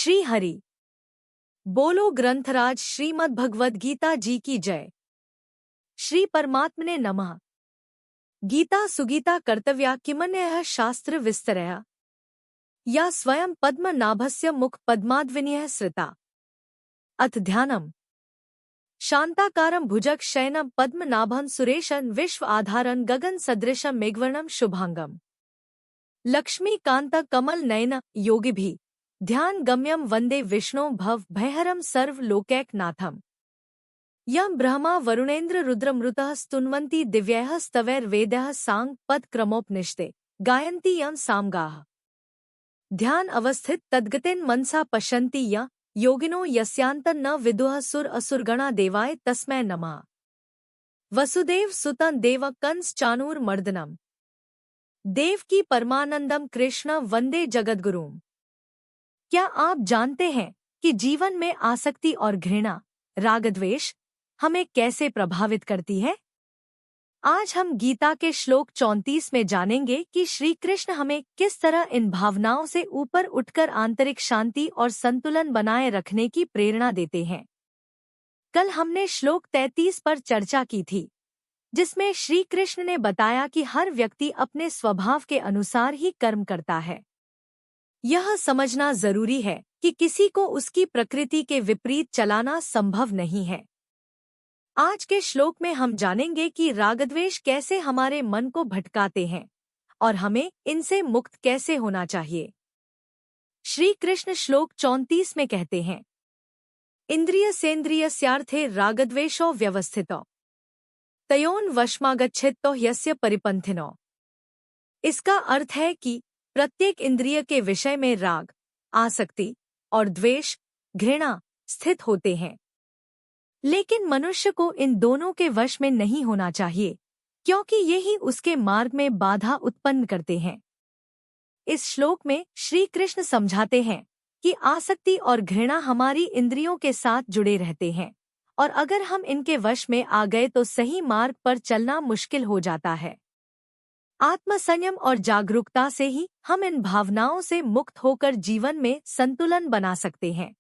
श्री हरि बोलो ग्रंथराज श्रीमद् भगवद गीता जी की जय। श्री परमात्मने नमः। गीता सुगीता कर्तव्या किमन्यः शास्त्र विस्तरया या स्वयं पद्मनाभस्य मुख पद्माद्विनीयः श्रिता। अथ ध्यानम्। शांताकारं भुजग शयनं पद्मनाभं सुरेशं विश्व आधारं गगन सदृशं मेघवर्णं शुभांगम् लक्ष्मीकांत कमल नयन योगिभिः ध्यान गम्यम वंदे विष्णु भव भयहरम सर्व लोकैकनाथम। यम ब्रह्मा वरुणेन्द्र रुद्रमृतः स्तुन्वन्ति दिव्यैः स्तवैर्वेदैः सांग पद क्रमोपनिषदे गायन्ति यं सामगाः। ध्यान अवस्थित तद्गतेन मनसा पश्यन्ति य योगिनो यस्यान्तं न विदुः सुर असुरगणा देवाय तस्मै नमः। वसुदेव सुतं देव कंस चाणूरमर्दनम् देवकी परमानंदम कृष्ण वंदे जगद्गुरुम्। क्या आप जानते हैं कि जीवन में आसक्ति और घृणा, रागद्वेष हमें कैसे प्रभावित करती है? आज हम गीता के श्लोक 34 में जानेंगे कि श्री कृष्ण हमें किस तरह इन भावनाओं से ऊपर उठकर आंतरिक शांति और संतुलन बनाए रखने की प्रेरणा देते हैं। कल हमने श्लोक 33 पर चर्चा की थी, जिसमें श्री कृष्ण ने बताया कि हर व्यक्ति अपने स्वभाव के अनुसार ही कर्म करता है। यह समझना जरूरी है कि किसी को उसकी प्रकृति के विपरीत चलाना संभव नहीं है। आज के श्लोक में हम जानेंगे कि रागद्वेष कैसे हमारे मन को भटकाते हैं और हमें इनसे मुक्त कैसे होना चाहिए। श्री कृष्ण श्लोक 34 में कहते हैं, इंद्रिय सेन्द्रियस्यार्थे रागद्वेषो व्यवस्थितो तयोन वशमागच्छेत्तो ह्यस्य परिपन्थिनो। इसका अर्थ है कि प्रत्येक इंद्रिय के विषय में राग, आसक्ति और द्वेष, घृणा स्थित होते हैं, लेकिन मनुष्य को इन दोनों के वश में नहीं होना चाहिए, क्योंकि यही उसके मार्ग में बाधा उत्पन्न करते हैं। इस श्लोक में श्री कृष्ण समझाते हैं कि आसक्ति और घृणा हमारी इंद्रियों के साथ जुड़े रहते हैं, और अगर हम इनके वश में आ गए तो सही मार्ग पर चलना मुश्किल हो जाता है। आत्मसंयम और जागरूकता से ही हम इन भावनाओं से मुक्त होकर जीवन में संतुलन बना सकते हैं।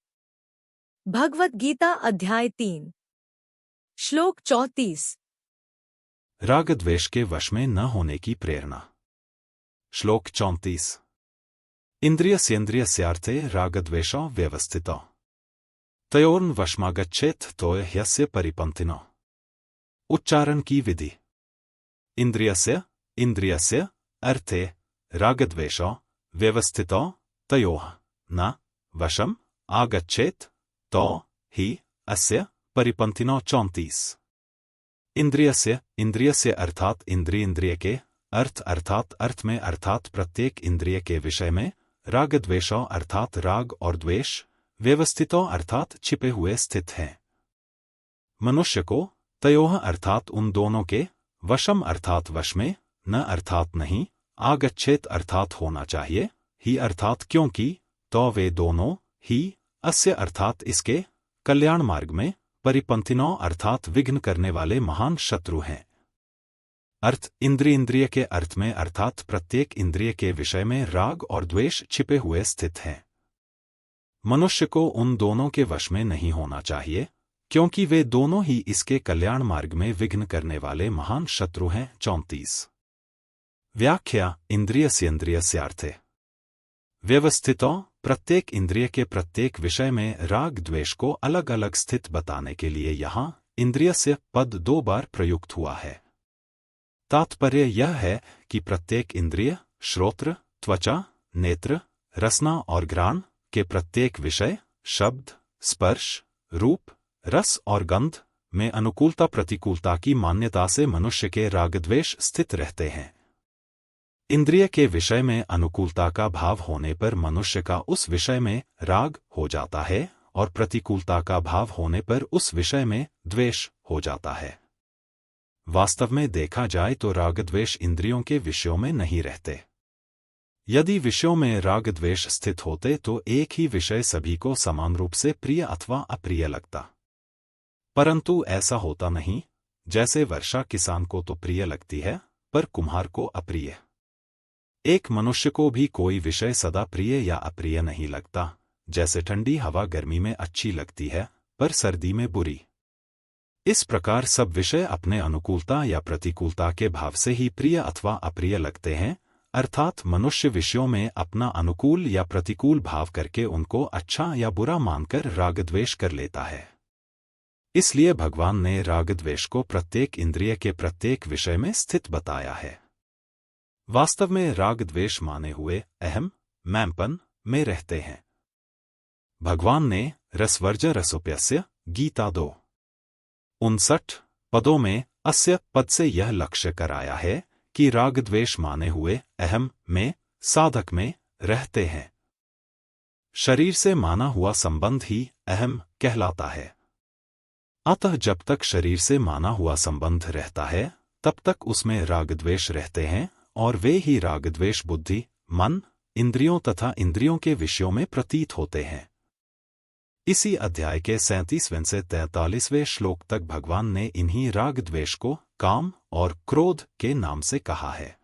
भगवद गीता अध्याय 3 श्लोक 34। रागद्वेष के वश में न होने की प्रेरणा। श्लोक 34। इंद्रियस्येन्द्रियस्यार्थे रागद्वेषौ व्यवस्थितौ तयोर्न वशमागच्छेत् तो ह्यस्य परिपन्थिनो। उच्चारण की विधि। इंद्रियस्य अर्थे रागद्वेषौ व्यवस्थितौ तयोः न वशम आगच्छेत् तो हि अस्य परिपन्थिनो। 34। इंद्रियस्य अर्थात इंद्रिय के अर्थात अर्थ में अर्थात प्रत्येक इंद्रिय के विषय में, रागद्वेषौ अर्थात राग और द्वेष, व्यवस्थितौ अर्थात छिपे हुए स्थित हैं। मनुष्य को तयोः अर्थात उन दोनों के, वशम अर्थात वश में, न अर्थात नहीं, आगच्छेत अर्थात होना चाहिए, ही अर्थात क्योंकि, तो वे दोनों ही, अस्य अर्थात इसके, कल्याण मार्ग में, परिपंथिनों अर्थात विघ्न करने वाले महान शत्रु हैं। अर्थ इंद्रिय के अर्थ में अर्थात प्रत्येक इंद्रिय के विषय में राग और द्वेष छिपे हुए स्थित हैं। मनुष्य को उन दोनों के वश में नहीं होना चाहिए, क्योंकि वे दोनों ही इसके कल्याण मार्ग में विघ्न करने वाले महान शत्रु हैं। 34। व्याख्या। इंद्रियस्येन्द्रियस्यार्थे व्यवस्थितौ प्रत्येक इंद्रिय के प्रत्येक विषय में राग द्वेष को अलग अलग स्थित बताने के लिए यहाँ इंद्रियस्य पद 2 बार प्रयुक्त हुआ है। तात्पर्य यह है कि प्रत्येक इंद्रिय श्रोत्र, त्वचा, नेत्र, रसना और घ्राण के प्रत्येक विषय, शब्द, स्पर्श, रूप, रस और गंध में अनुकूलता प्रतिकूलता की मान्यता से मनुष्य के रागद्वेष स्थित रहते हैं। इंद्रिय के विषय में अनुकूलता का भाव होने पर मनुष्य का उस विषय में राग हो जाता है और प्रतिकूलता का भाव होने पर उस विषय में द्वेष हो जाता है। वास्तव में देखा जाए तो रागद्वेष इंद्रियों के विषयों में नहीं रहते। यदि विषयों में रागद्वेष स्थित होते तो एक ही विषय सभी को समान रूप से प्रिय अथवा अप्रिय लगता, परंतु ऐसा होता नहीं। जैसे वर्षा किसान को तो प्रिय लगती है पर कुम्हार को अप्रिय। एक मनुष्य को भी कोई विषय सदा प्रिय या अप्रिय नहीं लगता, जैसे ठंडी हवा गर्मी में अच्छी लगती है पर सर्दी में बुरी। इस प्रकार सब विषय अपने अनुकूलता या प्रतिकूलता के भाव से ही प्रिय अथवा अप्रिय लगते हैं, अर्थात मनुष्य विषयों में अपना अनुकूल या प्रतिकूल भाव करके उनको अच्छा या बुरा मानकर रागद्वेष कर लेता है। इसलिए भगवान ने रागद्वेष को प्रत्येक इंद्रिय के प्रत्येक विषय में स्थित बताया है। वास्तव में रागद्वेष माने हुए अहम मैंपन में रहते हैं। भगवान ने रसवर्ज रसोप्यस्य गीता 2:59 पदों में अस्य पद से यह लक्ष्य कराया है कि रागद्वेष माने हुए अहम में साधक में रहते हैं। शरीर से माना हुआ संबंध ही अहम कहलाता है। अतः जब तक शरीर से माना हुआ संबंध रहता है तब तक उसमें रागद्वेष रहते हैं और वे ही रागद्वेष बुद्धि, मन, इंद्रियों तथा इंद्रियों के विषयों में प्रतीत होते हैं। इसी अध्याय के 37वें से 43वें श्लोक तक भगवान ने इन्हीं राग-द्वेष को काम और क्रोध के नाम से कहा है।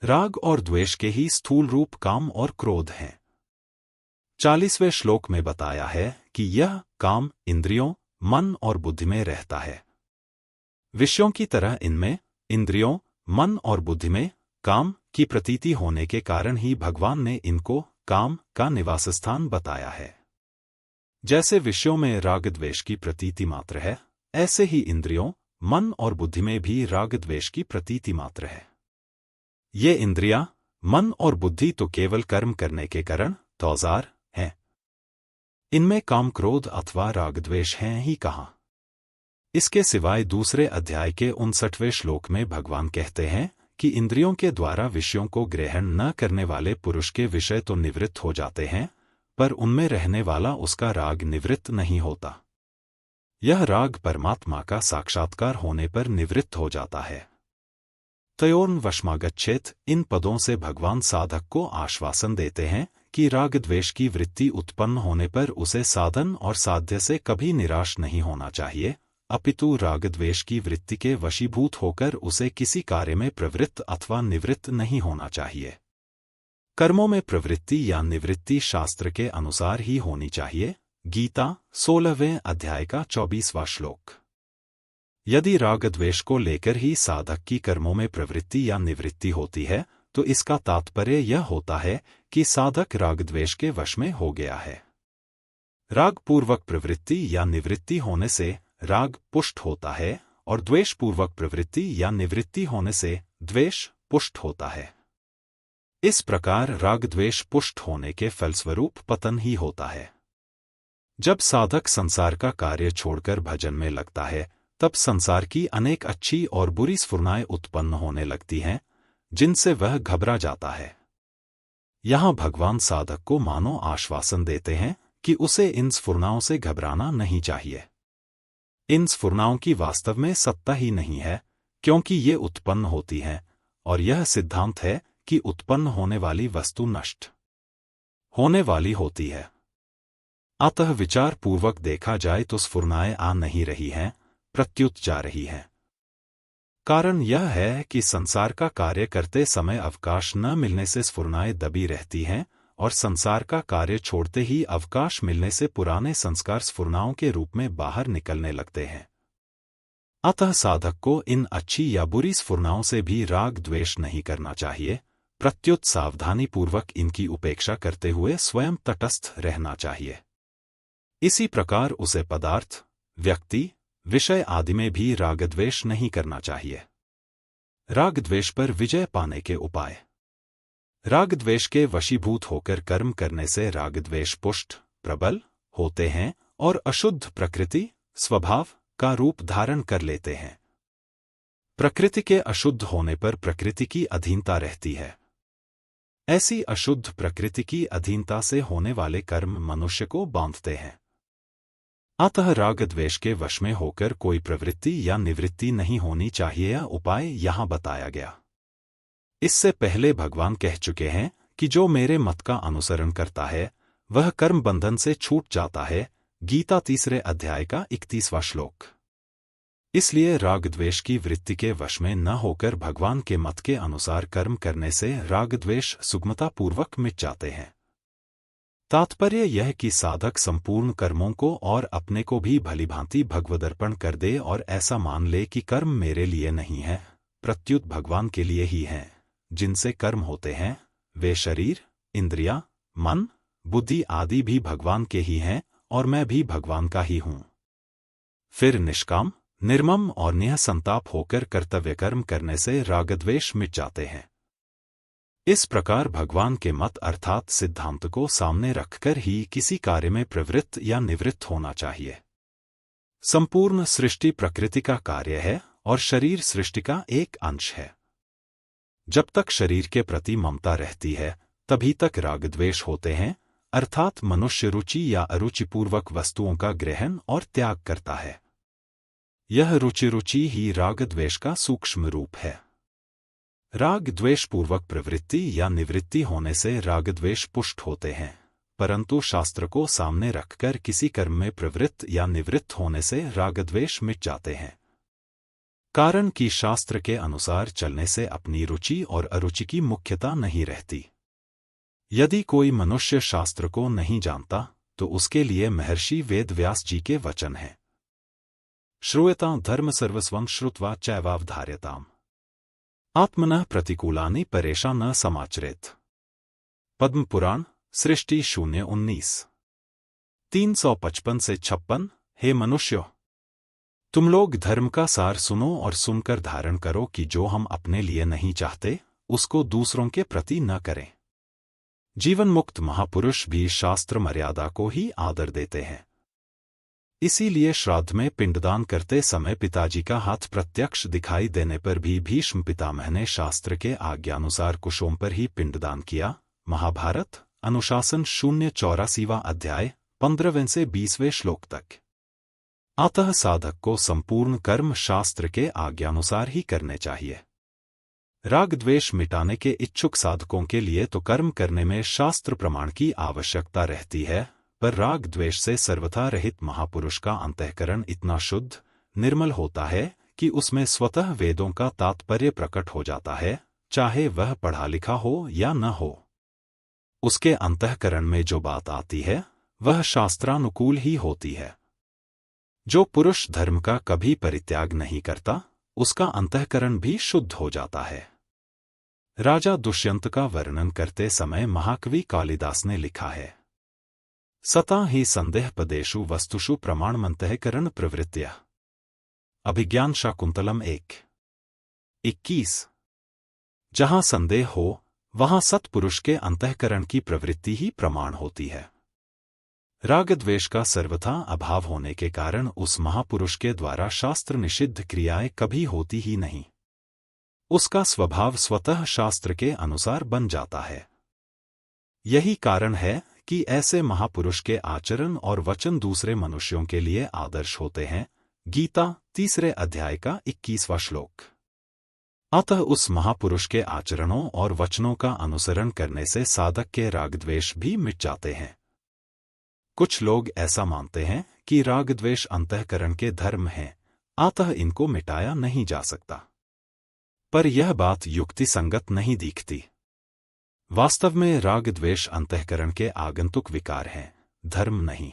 राग और द्वेष के ही स्थूल रूप काम और क्रोध हैं। 40वें श्लोक में बताया है कि यह काम इंद्रियों, मन और बुद्धि में रहता है। विषयों की तरह इनमें इंद्रियों, मन और बुद्धि में काम की प्रतीति होने के कारण ही भगवान ने इनको काम का निवास स्थान बताया है। जैसे विषयों में राग-द्वेष की प्रतीति मात्र है, ऐसे ही इंद्रियों, मन और बुद्धि में भी राग-द्वेष की प्रतीति मात्र है। ये इंद्रियां, मन और बुद्धि तो केवल कर्म करने के कारण औजार हैं। इनमें काम, क्रोध अथवा राग-द्वेष हैं ही कहाँ। इसके सिवाय दूसरे अध्याय के 59वें श्लोक में भगवान कहते हैं कि इंद्रियों के द्वारा विषयों को ग्रहण न करने वाले पुरुष के विषय तो निवृत्त हो जाते हैं, पर उनमें रहने वाला उसका राग निवृत्त नहीं होता। यह राग परमात्मा का साक्षात्कार होने पर निवृत्त हो जाता है। तयोर्न वशमागच्छेत, इन पदों से भगवान साधक को आश्वासन देते हैं कि राग-द्वेष की वृत्ति उत्पन्न होने पर उसे साधन और साध्य से कभी निराश नहीं होना चाहिए, अपितु राग-द्वेष की वृत्ति के वशीभूत होकर उसे किसी कार्य में प्रवृत्त अथवा निवृत्त नहीं होना चाहिए। कर्मों में प्रवृत्ति या निवृत्ति शास्त्र के अनुसार ही होनी चाहिए। गीता 16वें अध्याय का 24वां श्लोक। यदि राग-द्वेष को लेकर ही साधक की कर्मों में प्रवृत्ति या निवृत्ति होती है तो इसका तात्पर्य यह होता है कि साधक राग-द्वेष के वश में हो गया है। राग-पूर्वक प्रवृत्ति या निवृत्ति होने से राग पुष्ट होता है और द्वेष-पूर्वक प्रवृत्ति या निवृत्ति होने से द्वेष पुष्ट होता है। इस प्रकार राग-द्वेष पुष्ट होने के फलस्वरूप पतन ही होता है। जब साधक संसार का कार्य छोड़कर भजन में लगता है तब संसार की अनेक अच्छी और बुरी स्फुरनाएं उत्पन्न होने लगती हैं, जिनसे वह घबरा जाता है। यहाँ भगवान साधक को मानो आश्वासन देते हैं कि उसे इन स्फुरनाओं से घबराना नहीं चाहिए। इन स्फुरनाओं की वास्तव में सत्ता ही नहीं है, क्योंकि ये उत्पन्न होती हैं और यह सिद्धांत है कि उत्पन्न होने वाली वस्तु नष्ट होने वाली होती है। अतः विचार पूर्वक देखा जाए तो स्फुरनाएं आ नहीं रही हैं, प्रत्युत जा रही हैं। कारण यह है कि संसार का कार्य करते समय अवकाश न मिलने से स्फुरनाएं दबी रहती हैं और संसार का कार्य छोड़ते ही अवकाश मिलने से पुराने संस्कार स्फुरनाओं के रूप में बाहर निकलने लगते हैं। अतः साधक को इन अच्छी या बुरी स्फुरनाओं से भी राग द्वेष नहीं करना चाहिए, प्रत्युत सावधानी पूर्वक इनकी उपेक्षा करते हुए स्वयं तटस्थ रहना चाहिए। इसी प्रकार उसे पदार्थ, व्यक्ति, विषय आदि में भी रागद्वेष नहीं करना चाहिए। रागद्वेष पर विजय पाने के उपाय। रागद्वेष के वशीभूत होकर कर्म करने से रागद्वेष पुष्ट, प्रबल होते हैं और अशुद्ध प्रकृति, स्वभाव का रूप धारण कर लेते हैं। प्रकृति के अशुद्ध होने पर प्रकृति की अधीनता रहती है। ऐसी अशुद्ध प्रकृति की अधीनता से होने वाले कर्म मनुष्य को बांधते हैं। अतः राग-द्वेष के वश में होकर कोई प्रवृत्ति या निवृत्ति नहीं होनी चाहिए। यह उपाय यहाँ बताया गया। इससे पहले भगवान कह चुके हैं कि जो मेरे मत का अनुसरण करता है वह कर्म बंधन से छूट जाता है। गीता 3 अध्याय का 31वां श्लोक। इसलिए राग-द्वेष की वृत्ति के वश में न होकर भगवान के मत के अनुसार कर्म करने से राग-द्वेष सुगमतापूर्वक मिट जाते हैं। तात्पर्य यह कि साधक संपूर्ण कर्मों को और अपने को भी भलीभांति भगवदर्पण कर दे और ऐसा मान ले कि कर्म मेरे लिए नहीं है, प्रत्युत भगवान के लिए ही हैं। जिनसे कर्म होते हैं वे शरीर, इंद्रियां, मन, बुद्धि आदि भी भगवान के ही हैं और मैं भी भगवान का ही हूं। फिर निष्काम, निर्मम और निःसंताप होकर कर्तव्य कर्म करने से रागद्वेष मिट जाते हैं। इस प्रकार भगवान के मत अर्थात सिद्धांत को सामने रखकर ही किसी कार्य में प्रवृत्त या निवृत्त होना चाहिए। संपूर्ण सृष्टि प्रकृति का कार्य है और शरीर सृष्टि का एक अंश है। जब तक शरीर के प्रति ममता रहती है तभी तक रागद्वेष होते हैं, अर्थात मनुष्य रुचि या अरुचिपूर्वक वस्तुओं का ग्रहण और त्याग करता है। यह रुचि ही रागद्वेष का सूक्ष्म रूप है। राग द्वेष पूर्वक प्रवृत्ति या निवृत्ति होने से रागद्वेष पुष्ट होते हैं, परंतु शास्त्र को सामने रखकर किसी कर्म में प्रवृत्त या निवृत्त होने से रागद्वेष मिट जाते हैं। कारण कि शास्त्र के अनुसार चलने से अपनी रुचि और अरुचि की मुख्यता नहीं रहती। यदि कोई मनुष्य शास्त्र को नहीं जानता तो उसके लिए महर्षि वेद व्यास जी के वचन हैं। श्रूयतां धर्म सर्वस्वं श्रुत्वा चैवावधार्यताम् आत्मनः प्रतिकूलानि परेशान न समाचरेत। पद्म पुराण सृष्टि 0:19 355 से 56। हे मनुष्यों, तुम लोग धर्म का सार सुनो और सुनकर धारण करो कि जो हम अपने लिए नहीं चाहते उसको दूसरों के प्रति न करें। जीवन मुक्त महापुरुष भी शास्त्र मर्यादा को ही आदर देते हैं। इसीलिए श्राद्ध में पिंडदान करते समय पिताजी का हाथ प्रत्यक्ष दिखाई देने पर भी भीष्म पितामह ने शास्त्र के आज्ञानुसार कुशों पर ही पिंडदान किया। महाभारत अनुशासन 0:84वां अध्याय 15वें से 20वें श्लोक तक। अतः साधक को संपूर्ण कर्म शास्त्र के आज्ञानुसार ही करने चाहिए। राग द्वेष मिटाने के इच्छुक साधकों के लिए तो कर्म करने में शास्त्र प्रमाण की आवश्यकता रहती है, पर राग द्वेष से सर्वथा रहित महापुरुष का अंतःकरण इतना शुद्ध, निर्मल होता है कि उसमें स्वतः वेदों का तात्पर्य प्रकट हो जाता है, चाहे वह पढ़ा लिखा हो या न हो। उसके अंतःकरण में जो बात आती है वह शास्त्रानुकूल ही होती है। जो पुरुष धर्म का कभी परित्याग नहीं करता उसका अंतःकरण भी शुद्ध हो जाता है। राजा दुष्यंत का वर्णन करते समय महाकवि कालिदास ने लिखा है, सता ही संदेह पदेषु वस्तुषु प्रमाणमंतःकरण प्रवृत्तिया। अभिज्ञान शाकुंतलम 1:21। जहां संदेह हो वहां सत्पुरुष के अंतःकरण की प्रवृत्ति ही प्रमाण होती है। रागद्वेष का सर्वथा अभाव होने के कारण उस महापुरुष के द्वारा शास्त्र निषिद्ध क्रियाएं कभी होती ही नहीं। उसका स्वभाव स्वतः शास्त्र के अनुसार बन जाता है। यही कारण है कि ऐसे महापुरुष के आचरण और वचन दूसरे मनुष्यों के लिए आदर्श होते हैं। गीता 3 अध्याय का 21वां श्लोक। अतः उस महापुरुष के आचरणों और वचनों का अनुसरण करने से साधक के रागद्वेष भी मिट जाते हैं। कुछ लोग ऐसा मानते हैं कि रागद्वेष अंतःकरण के धर्म हैं, अतः इनको मिटाया नहीं जा सकता। पर यह बात युक्ति संगत नहीं दिखती। वास्तव में रागद्वेष अंतःकरण के आगंतुक विकार हैं, धर्म नहीं।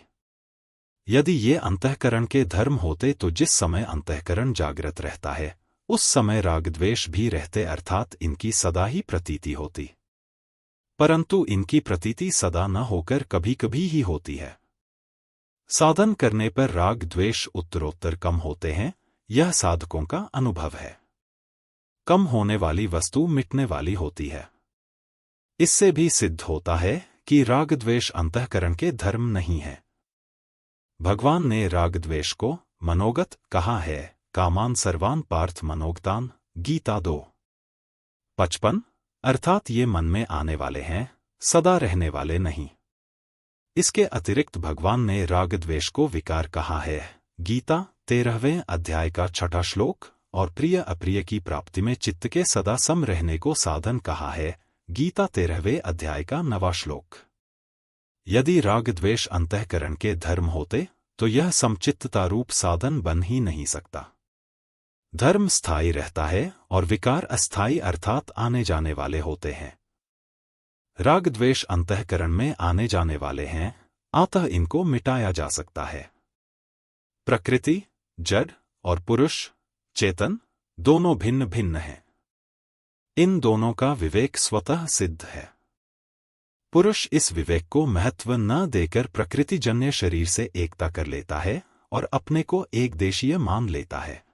यदि ये अंतःकरण के धर्म होते तो जिस समय अंतःकरण जागृत रहता है उस समय रागद्वेष भी रहते, अर्थात इनकी सदा ही प्रतीति होती। परंतु इनकी प्रतीति सदा न होकर कभी कभी ही होती है। साधन करने पर राग द्वेष उत्तरोत्तर कम होते हैं, यह साधकों का अनुभव है। कम होने वाली वस्तु मिटने वाली होती है। इससे भी सिद्ध होता है कि रागद्वेष अंतःकरण के धर्म नहीं है। भगवान ने रागद्वेष को मनोगत कहा है, कामान सर्वान पार्थ मनोगतान, गीता 2:55, अर्थात ये मन में आने वाले हैं, सदा रहने वाले नहीं। इसके अतिरिक्त भगवान ने रागद्वेष को विकार कहा है, गीता 13वें अध्याय का 6वां श्लोक, और प्रिय अप्रिय की प्राप्ति में चित्त के सदा सम रहने को साधन कहा है, गीता 13वें अध्याय का 9वां श्लोक। यदि रागद्वेष अंतःकरण के धर्म होते तो यह समचित्तता रूप साधन बन ही नहीं सकता। धर्म स्थायी रहता है और विकार अस्थायी अर्थात आने जाने वाले होते हैं। राग द्वेष अंतःकरण में आने जाने वाले हैं, अतः इनको मिटाया जा सकता है। प्रकृति, जड़ और पुरुष, चेतन, दोनों भिन्न भिन्न हैं। इन दोनों का विवेक स्वतः सिद्ध है। पुरुष इस विवेक को महत्व न देकर प्रकृतिजन्य शरीर से एकता कर लेता है और अपने को एक देशीय मान लेता है।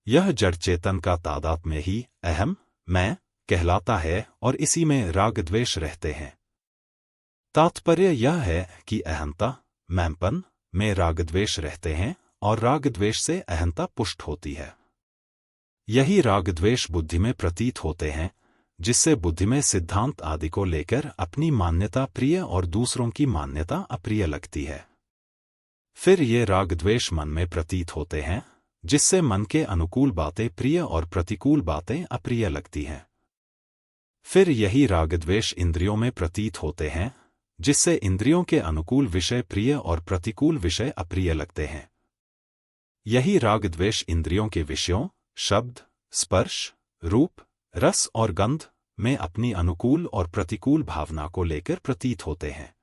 यह जड़ चेतन का तादात्म्य में ही अहम, मैं कहलाता है और इसी में राग द्वेष रहते हैं। तात्पर्य यह है कि अहंता, मैंपन में राग द्वेष रहते हैं और राग द्वेष से अहंता पुष्ट होती है। यही राग द्वेष बुद्धि में प्रतीत होते हैं, जिससे बुद्धि में सिद्धांत आदि को लेकर अपनी मान्यता प्रिय और दूसरों की मान्यता अप्रिय लगती है। फिर ये राग द्वेष मन में प्रतीत होते हैं, जिससे मन के अनुकूल बातें प्रिय और प्रतिकूल बातें अप्रिय लगती हैं। फिर यही राग द्वेष इंद्रियों में प्रतीत होते हैं, जिससे इंद्रियों के अनुकूल विषय प्रिय और प्रतिकूल विषय अप्रिय लगते हैं। यही राग द्वेष इंद्रियों के विषयों, शब्द, स्पर्श, रूप, रस और गंध में अपनी अनुकूल और प्रतिकूल भावना को लेकर प्रतीत होते हैं।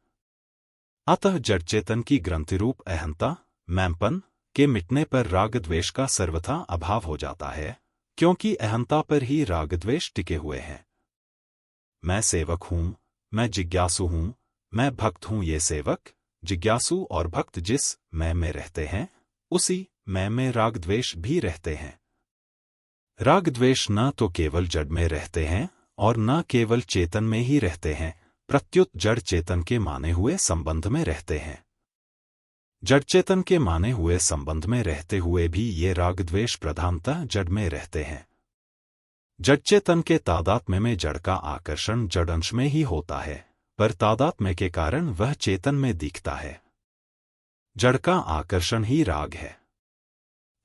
अतः जड़ चेतन की ग्रंथिरूप अहंता, मैंपन के मिटने पर राग द्वेष का सर्वथा अभाव हो जाता है, क्योंकि अहंता पर ही राग द्वेष टिके हुए हैं। मैं सेवक हूं, मैं जिज्ञासु हूं, मैं भक्त हूं। ये सेवक, जिज्ञासु और भक्त जिस मैं में रहते हैं, उसी मैं में राग द्वेष भी रहते हैं। राग द्वेष न तो केवल जड़ में रहते हैं और न केवल चेतन में ही रहते हैं, प्रत्युत जड़ चेतन के माने हुए संबंध में रहते हैं। जड़ चेतन के माने हुए संबंध में रहते हुए भी ये राग द्वेष प्रधानतः जड़ में रहते हैं। जड़ चेतन के तादात्म्य में जड़ का आकर्षण जड़ अंश में ही होता है, पर तादात्म्य के कारण वह चेतन में दिखता है। जड़ का आकर्षण ही राग है।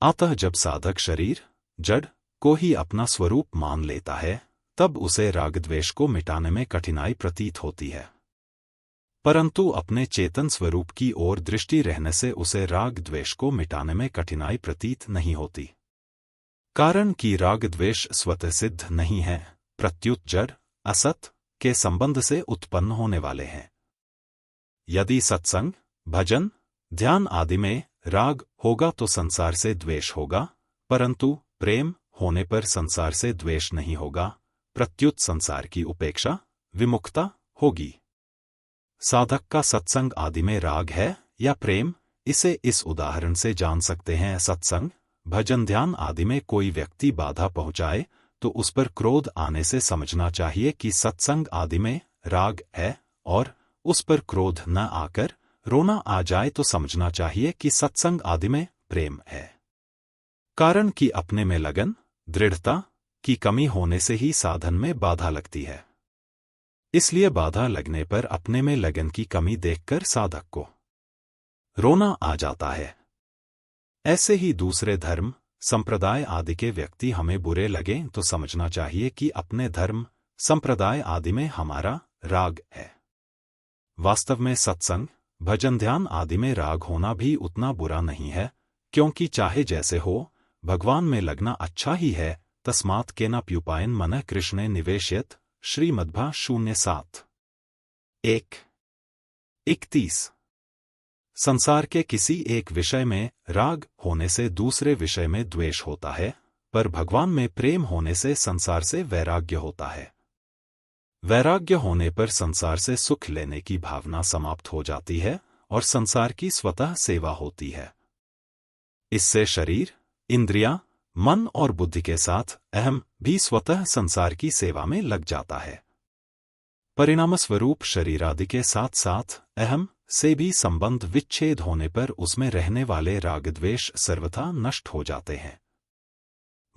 अतः जब साधक शरीर, जड़ को ही अपना स्वरूप मान लेता है, तब उसे राग द्वेष को मिटाने में कठिनाई प्रतीत होती है। परंतु अपने चेतन स्वरूप की ओर दृष्टि रहने से उसे राग द्वेष को मिटाने में कठिनाई प्रतीत नहीं होती। कारण कि राग द्वेष स्वतः सिद्ध नहीं है, प्रत्युत जड़, असत के संबंध से उत्पन्न होने वाले हैं। यदि सत्संग, भजन, ध्यान आदि में राग होगा तो संसार से द्वेष होगा, परंतु प्रेम होने पर संसार से द्वेष नहीं होगा, प्रत्युत संसार की उपेक्षा, विमुक्ता होगी। साधक का सत्संग आदि में राग है या प्रेम, इसे इस उदाहरण से जान सकते हैं। सत्संग, भजन, ध्यान आदि में कोई व्यक्ति बाधा पहुंचाए तो उस पर क्रोध आने से समझना चाहिए कि सत्संग आदि में राग है, और उस पर क्रोध न आकर रोना आ जाए तो समझना चाहिए कि सत्संग आदि में प्रेम है। कारण कि अपने में लगन, दृढ़ता की कमी होने से ही साधन में बाधा लगती है। इसलिए बाधा लगने पर अपने में लगन की कमी देखकर साधक को रोना आ जाता है। ऐसे ही दूसरे धर्म, संप्रदाय आदि के व्यक्ति हमें बुरे लगें तो समझना चाहिए कि अपने धर्म, संप्रदाय आदि में हमारा राग है। वास्तव में सत्संग, भजन, ध्यान आदि में राग होना भी उतना बुरा नहीं है, क्योंकि चाहे जैसे हो, भगवान में लगना अच्छा ही है। तस्मात् केनाप्युपायन मनः कृष्णे निवेशयत। श्रीमद्भा 07:1-31। संसार के किसी एक विषय में राग होने से दूसरे विषय में द्वेष होता है, पर भगवान में प्रेम होने से संसार से वैराग्य होता है। वैराग्य होने पर संसार से सुख लेने की भावना समाप्त हो जाती है और संसार की स्वतः सेवा होती है। इससे शरीर, इंद्रियां, मन और बुद्धि के साथ अहम भी स्वतः संसार की सेवा में लग जाता है। परिणामस्वरूप शरीर आदि के साथ साथ अहम से भी संबंध विच्छेद होने पर उसमें रहने वाले राग द्वेष सर्वथा नष्ट हो जाते हैं।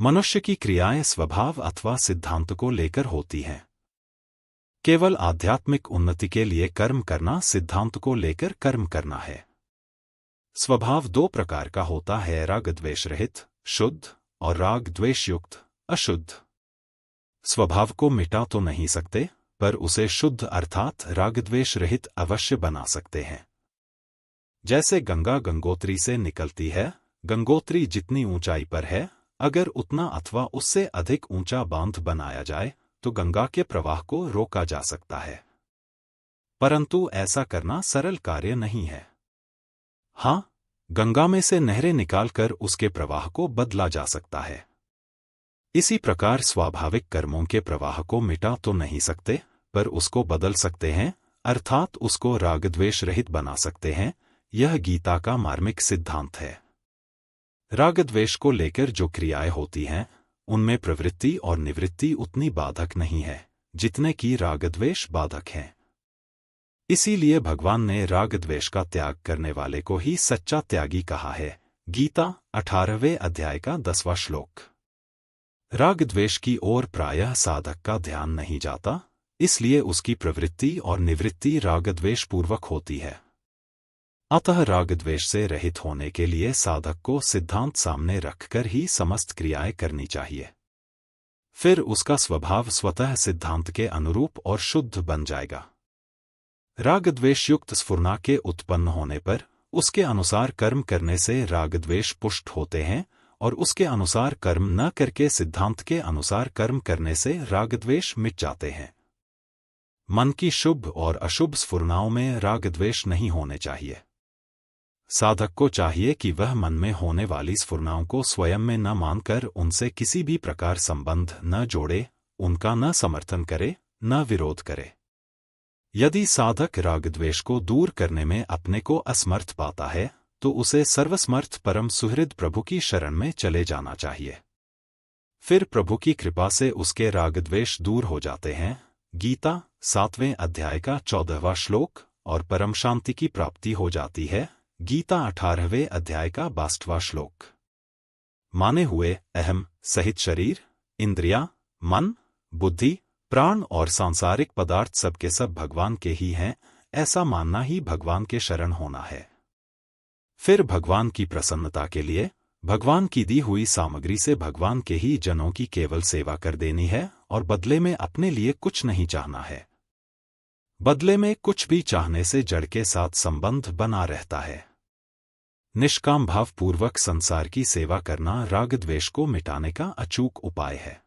मनुष्य की क्रियाएं स्वभाव अथवा सिद्धांत को लेकर होती हैं। केवल आध्यात्मिक उन्नति के लिए कर्म करना सिद्धांत को लेकर कर्म करना है। स्वभाव दो प्रकार का होता है, राग द्वेष रहित शुद्ध और राग द्वेष युक्त अशुद्ध। स्वभाव को मिटा तो नहीं सकते, पर उसे शुद्ध अर्थात राग द्वेष रहित अवश्य बना सकते हैं। जैसे गंगा गंगोत्री से निकलती है, गंगोत्री जितनी ऊंचाई पर है, अगर उतना अथवा उससे अधिक ऊंचा बांध बनाया जाए तो गंगा के प्रवाह को रोका जा सकता है। परंतु ऐसा करना सरल कार्य नहीं है। हाँ, गंगा में से नहरें निकालकर उसके प्रवाह को बदला जा सकता है। इसी प्रकार स्वाभाविक कर्मों के प्रवाह को मिटा तो नहीं सकते, पर उसको बदल सकते हैं, अर्थात उसको रागद्वेष रहित बना सकते हैं। यह गीता का मार्मिक सिद्धांत है। रागद्वेष को लेकर जो क्रियाएं होती हैं, उनमें प्रवृत्ति और निवृत्ति उतनी बाधक नहीं है जितने कि रागद्वेष बाधक हैं। इसीलिए भगवान ने रागद्वेष का त्याग करने वाले को ही सच्चा त्यागी कहा है। गीता 18वें अध्याय का 10वां श्लोक। रागद्वेष की ओर प्रायः साधक का ध्यान नहीं जाता, इसलिए उसकी प्रवृत्ति और निवृत्ति रागद्वेष पूर्वक होती है। अतः रागद्वेष से रहित होने के लिए साधक को सिद्धांत सामने रखकर ही समस्त क्रियाएं करनी चाहिए। फिर उसका स्वभाव स्वतः सिद्धांत के अनुरूप और शुद्ध बन जाएगा। रागद्वेष युक्त स्फुरना के उत्पन्न होने पर उसके अनुसार कर्म करने से रागद्वेष पुष्ट होते हैं, और उसके अनुसार कर्म न करके सिद्धांत के अनुसार कर्म करने से रागद्वेष मिट जाते हैं। मन की शुभ और अशुभ स्फुरनाओं में रागद्वेष नहीं होने चाहिए। साधक को चाहिए कि वह मन में होने वाली स्फुरनाओं को स्वयं में न मानकर उनसे किसी भी प्रकार संबंध न जोड़े, उनका न समर्थन करे, न विरोध करे। यदि साधक रागद्वेष को दूर करने में अपने को असमर्थ पाता है, तो उसे सर्वसमर्थ परम सुहृद प्रभु की शरण में चले जाना चाहिए। फिर प्रभु की कृपा से उसके रागद्वेष दूर हो जाते हैं। गीता 7वें अध्याय का 14वां श्लोक। और परम शांति की प्राप्ति हो जाती है। गीता 18वें अध्याय का 22वां श्लोक। माने हुए अहम सहित शरीर, इंद्रियां, मन, बुद्धि, प्राण और सांसारिक पदार्थ सब के सब भगवान के ही हैं, ऐसा मानना ही भगवान के शरण होना है। फिर भगवान की प्रसन्नता के लिए भगवान की दी हुई सामग्री से भगवान के ही जनों की केवल सेवा कर देनी है, और बदले में अपने लिए कुछ नहीं चाहना है। बदले में कुछ भी चाहने से जड़ के साथ संबंध बना रहता है। निष्काम भाव पूर्वक संसार की सेवा करना रागद्वेष को मिटाने का अचूक उपाय है।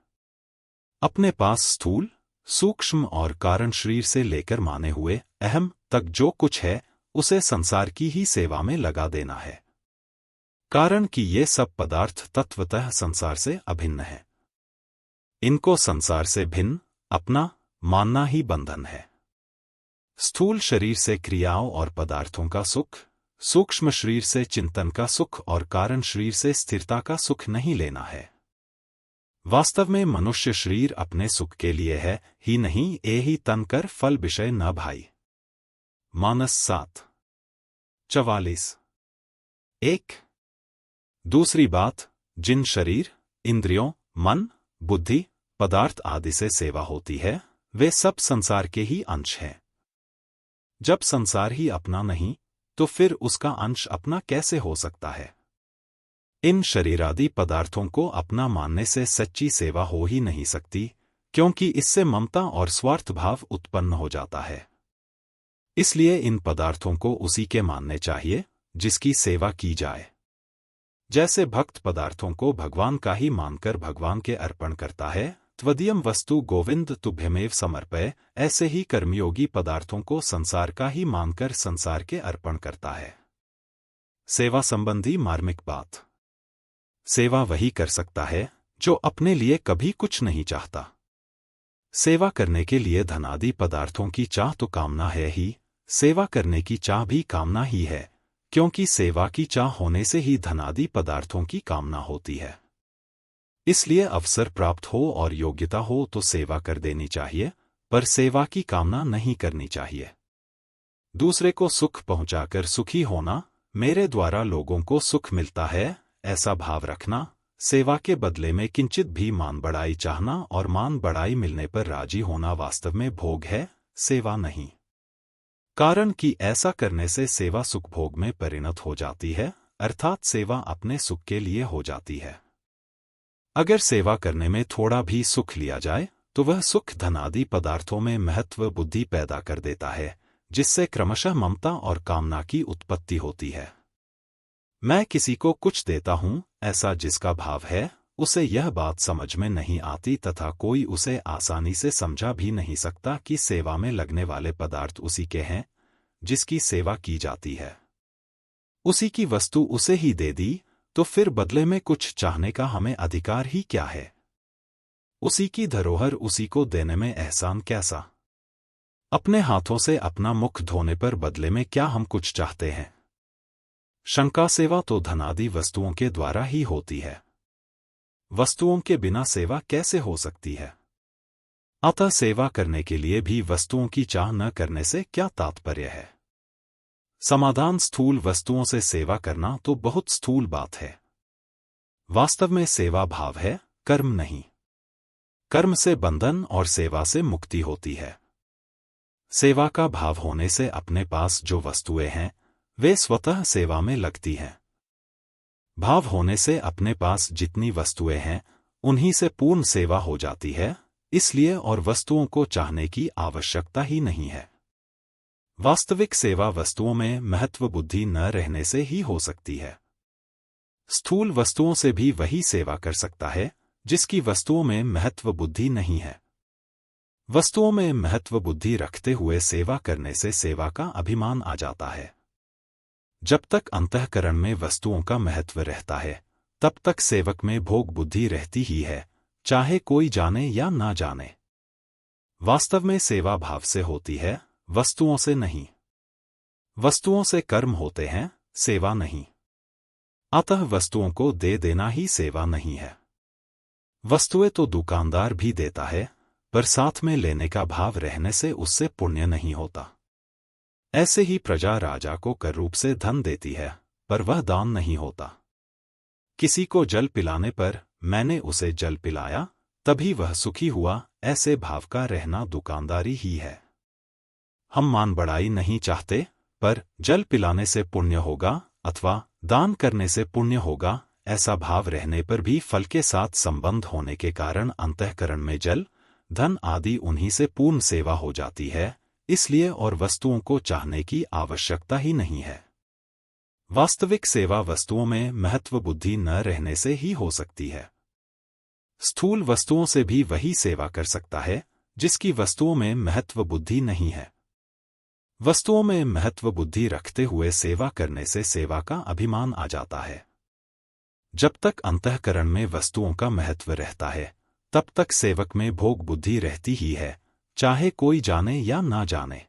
अपने पास स्थूल, सूक्ष्म और कारण शरीर से लेकर माने हुए अहम तक जो कुछ है, उसे संसार की ही सेवा में लगा देना है। कारण कि ये सब पदार्थ तत्वतः संसार से अभिन्न है। इनको संसार से भिन्न अपना मानना ही बंधन है। स्थूल शरीर से क्रियाओं और पदार्थों का सुख, सूक्ष्म शरीर से चिंतन का सुख और कारण शरीर से स्थिरता का सुख नहीं लेना है। वास्तव में मनुष्य शरीर अपने सुख के लिए है ही नहीं, ए ही तन कर फल विषय न भाई। मानस 7:44। 1। दूसरी बात, जिन शरीर, इंद्रियों, मन, बुद्धि, पदार्थ आदि से सेवा होती है, वे सब संसार के ही अंश हैं। जब संसार ही अपना नहीं, तो फिर उसका अंश अपना कैसे हो सकता है? इन शरीरादि पदार्थों को अपना मानने से सच्ची सेवा हो ही नहीं सकती, क्योंकि इससे ममता और स्वार्थ भाव उत्पन्न हो जाता है। इसलिए इन पदार्थों को उसी के मानने चाहिए जिसकी सेवा की जाए। जैसे भक्त पदार्थों को भगवान का ही मानकर भगवान के अर्पण करता है, त्वदीयम वस्तु गोविंद तुभ्यमेव समर्पय, ऐसे ही कर्मयोगी पदार्थों को संसार का ही मानकर संसार के अर्पण करता है। सेवा संबंधी मार्मिक बात। सेवा वही कर सकता है जो अपने लिए कभी कुछ नहीं चाहता। सेवा करने के लिए धनादि पदार्थों की चाह तो कामना है ही, सेवा करने की चाह भी कामना ही है, क्योंकि सेवा की चाह होने से ही धनादि पदार्थों की कामना होती है। इसलिए अवसर प्राप्त हो और योग्यता हो तो सेवा कर देनी चाहिए, पर सेवा की कामना नहीं करनी चाहिए। दूसरे को सुख पहुंचाकर सुखी होना, मेरे द्वारा लोगों को सुख मिलता है, ऐसा भाव रखना, सेवा के बदले में किंचित भी मान बढ़ाई चाहना और मान बढ़ाई मिलने पर राजी होना वास्तव में भोग है, सेवा नहीं। कारण कि ऐसा करने से सेवा सुख भोग में परिणत हो जाती है, अर्थात सेवा अपने सुख के लिए हो जाती है। अगर सेवा करने में थोड़ा भी सुख लिया जाए, तो वह सुख धनादि पदार्थों में महत्व बुद्धि पैदा कर देता है, जिससे क्रमशः ममता और कामना की उत्पत्ति होती है। मैं किसी को कुछ देता हूं, ऐसा जिसका भाव है, उसे यह बात समझ में नहीं आती तथा कोई उसे आसानी से समझा भी नहीं सकता कि सेवा में लगने वाले पदार्थ उसी के हैं जिसकी सेवा की जाती है। उसी की वस्तु उसे ही दे दी तो फिर बदले में कुछ चाहने का हमें अधिकार ही क्या है? उसी की धरोहर उसी को देने में एहसान कैसा? अपने हाथों से अपना मुख धोने पर बदले में क्या हम कुछ चाहते हैं? शंका सेवा तो धनादि वस्तुओं के द्वारा ही होती है। वस्तुओं के बिना सेवा कैसे हो सकती है? अतः सेवा करने के लिए भी वस्तुओं की चाह न करने से क्या तात्पर्य है? समाधान स्थूल वस्तुओं से सेवा करना तो बहुत स्थूल बात है। वास्तव में सेवा भाव है, कर्म नहीं। कर्म से बंधन और सेवा से मुक्ति होती है। सेवा का भाव होने से अपने पास जो वस्तुएं हैं वे स्वतः सेवा में लगती हैं। भाव होने से अपने पास जितनी वस्तुएं हैं उन्हीं से पूर्ण सेवा हो जाती है, इसलिए और वस्तुओं को चाहने की आवश्यकता ही नहीं है। वास्तविक सेवा वस्तुओं में महत्व बुद्धि न रहने से ही हो सकती है। स्थूल वस्तुओं से भी वही सेवा कर सकता है जिसकी वस्तुओं में महत्व बुद्धि नहीं है। वस्तुओं में महत्व बुद्धि रखते हुए सेवा करने से सेवा का अभिमान आ जाता है। जब तक अंतःकरण में वस्तुओं का महत्व रहता है तब तक सेवक में भोग बुद्धि रहती ही है, चाहे कोई जाने या ना जाने। वास्तव में सेवा भाव से होती है, वस्तुओं से नहीं। वस्तुओं से कर्म होते हैं, सेवा नहीं। अतः वस्तुओं को दे देना ही सेवा नहीं है। वस्तुएं तो दुकानदार भी देता है, पर साथ में लेने का भाव रहने से उससे पुण्य नहीं होता। ऐसे ही प्रजा राजा को कर रूप से धन देती है, पर वह दान नहीं होता। किसी को जल पिलाने पर मैंने उसे जल पिलाया तभी वह सुखी हुआ, ऐसे भाव का रहना दुकानदारी ही है। हम मान बढ़ाई नहीं चाहते, पर जल पिलाने से पुण्य होगा अथवा दान करने से पुण्य होगा, ऐसा भाव रहने पर भी फल के साथ संबंध होने के कारण अंतःकरण में जल, धन आदि उन्हीं से पूर्ण सेवा हो जाती है, इसलिए और वस्तुओं को चाहने की आवश्यकता ही नहीं है। वास्तविक सेवा वस्तुओं में महत्व बुद्धि न रहने से ही हो सकती है। स्थूल वस्तुओं से भी वही सेवा कर सकता है जिसकी वस्तुओं में महत्व बुद्धि नहीं है। वस्तुओं में महत्व बुद्धि रखते हुए सेवा करने से सेवा का अभिमान आ जाता है। जब तक अंतःकरण में वस्तुओं का महत्व रहता है तब तक सेवक में भोग बुद्धि रहती ही है, चाहे कोई जाने या ना जाने।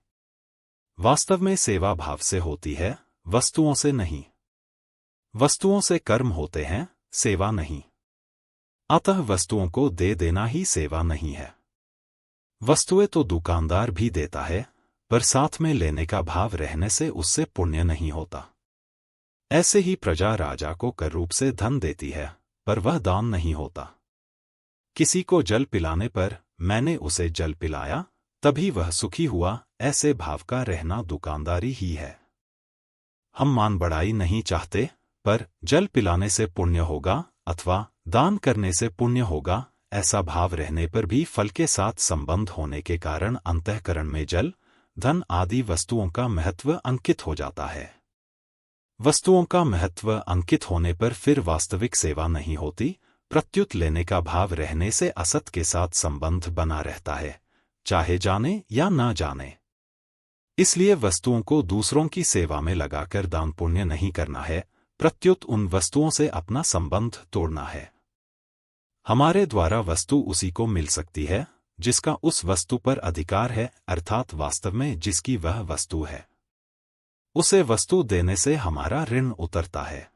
वास्तव में सेवा भाव से होती है, वस्तुओं से नहीं। वस्तुओं से कर्म होते हैं, सेवा नहीं। अतः वस्तुओं को दे देना ही सेवा नहीं है। वस्तुएं तो दुकानदार भी देता है, पर साथ में लेने का भाव रहने से उससे पुण्य नहीं होता। ऐसे ही प्रजा राजा को कर रूप से धन देती है, पर वह दान नहीं होता। किसी को जल पिलाने पर मैंने उसे जल पिलाया तभी वह सुखी हुआ, ऐसे भाव का रहना दुकानदारी ही है। हम मान बढ़ाई नहीं चाहते, पर जल पिलाने से पुण्य होगा अथवा दान करने से पुण्य होगा, ऐसा भाव रहने पर भी फल के साथ संबंध होने के कारण अंतःकरण में जल, धन आदि वस्तुओं का महत्व अंकित हो जाता है। वस्तुओं का महत्व अंकित होने पर फिर वास्तविक सेवा नहीं होती, प्रत्युत लेने का भाव रहने से असत के साथ संबंध बना रहता है, चाहे जाने या ना जाने। इसलिए वस्तुओं को दूसरों की सेवा में लगाकर दान पुण्य नहीं करना है, प्रत्युत उन वस्तुओं से अपना संबंध तोड़ना है। हमारे द्वारा वस्तु उसी को मिल सकती है जिसका उस वस्तु पर अधिकार है, अर्थात वास्तव में जिसकी वह वस्तु है। उसे वस्तु देने से हमारा ऋण उतरता है।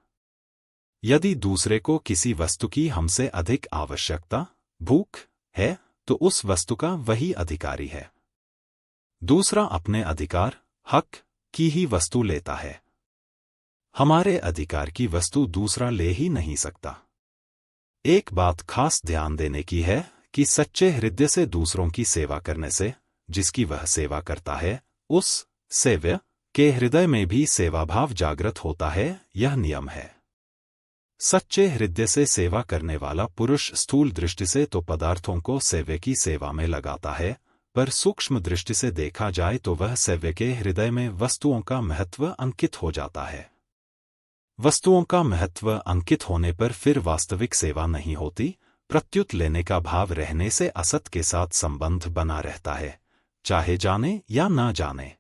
यदि दूसरे को किसी वस्तु की हमसे अधिक आवश्यकता, भूख है, तो उस वस्तु का वही अधिकारी है। दूसरा अपने अधिकार, हक की ही वस्तु लेता है। हमारे अधिकार की वस्तु दूसरा ले ही नहीं सकता। एक बात खास ध्यान देने की है कि सच्चे हृदय से दूसरों की सेवा करने से जिसकी वह सेवा करता है, उस सेव्य के हृदय में भी सेवाभाव जागृत होता है, यह नियम है। सच्चे हृदय से सेवा करने वाला पुरुष स्थूल दृष्टि से तो पदार्थों को सेव्य की सेवा में लगाता है, पर सूक्ष्म दृष्टि से देखा जाए तो वह सेव्य के हृदय में वस्तुओं का महत्व अंकित हो जाता है। वस्तुओं का महत्व अंकित होने पर फिर वास्तविक सेवा नहीं होती, प्रत्युत लेने का भाव रहने से असत के साथ संबंध बना रहता है, चाहे जाने या ना जाने।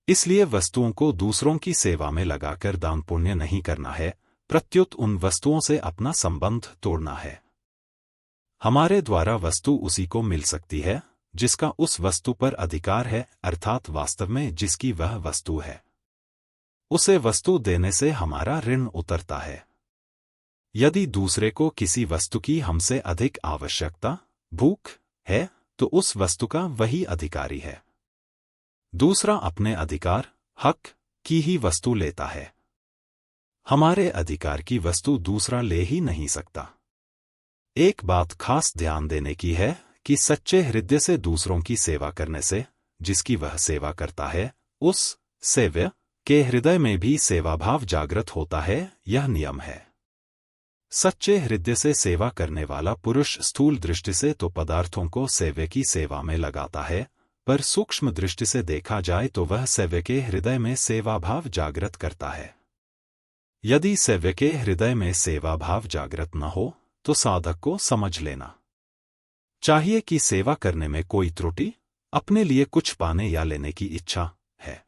इसलिए वस्तुओं को दूसरों की सेवा में लगाकर दान पुण्य नहीं करना है, प्रत्युत उन वस्तुओं से अपना संबंध तोड़ना है। हमारे द्वारा वस्तु उसी को मिल सकती है जिसका उस वस्तु पर अधिकार है, अर्थात वास्तव में जिसकी वह वस्तु है। उसे वस्तु देने से हमारा ऋण उतरता है। यदि दूसरे को किसी वस्तु की हमसे अधिक आवश्यकता, भूख है, तो उस वस्तु का वही अधिकारी है। दूसरा अपने अधिकार, हक की ही वस्तु लेता है। हमारे अधिकार की वस्तु दूसरा ले ही नहीं सकता। एक बात खास ध्यान देने की है कि सच्चे हृदय से दूसरों की सेवा करने से जिसकी वह सेवा करता है, उस सेव्य के हृदय में भी सेवाभाव जागृत होता है। यह नियम है। सच्चे हृदय से सेवा करने वाला पुरुष स्थूल दृष्टि से तो पदार्थों को सेव्य की सेवा में लगाता है, पर सूक्ष्म दृष्टि से देखा जाए तो वह सेव्य के हृदय में सेवाभाव जागृत करता है। यदि सेव्य के हृदय में सेवाभाव जागृत न हो तो साधक को समझ लेना चाहिए कि सेवा करने में कोई त्रुटि, अपने लिए कुछ पाने या लेने की इच्छा है।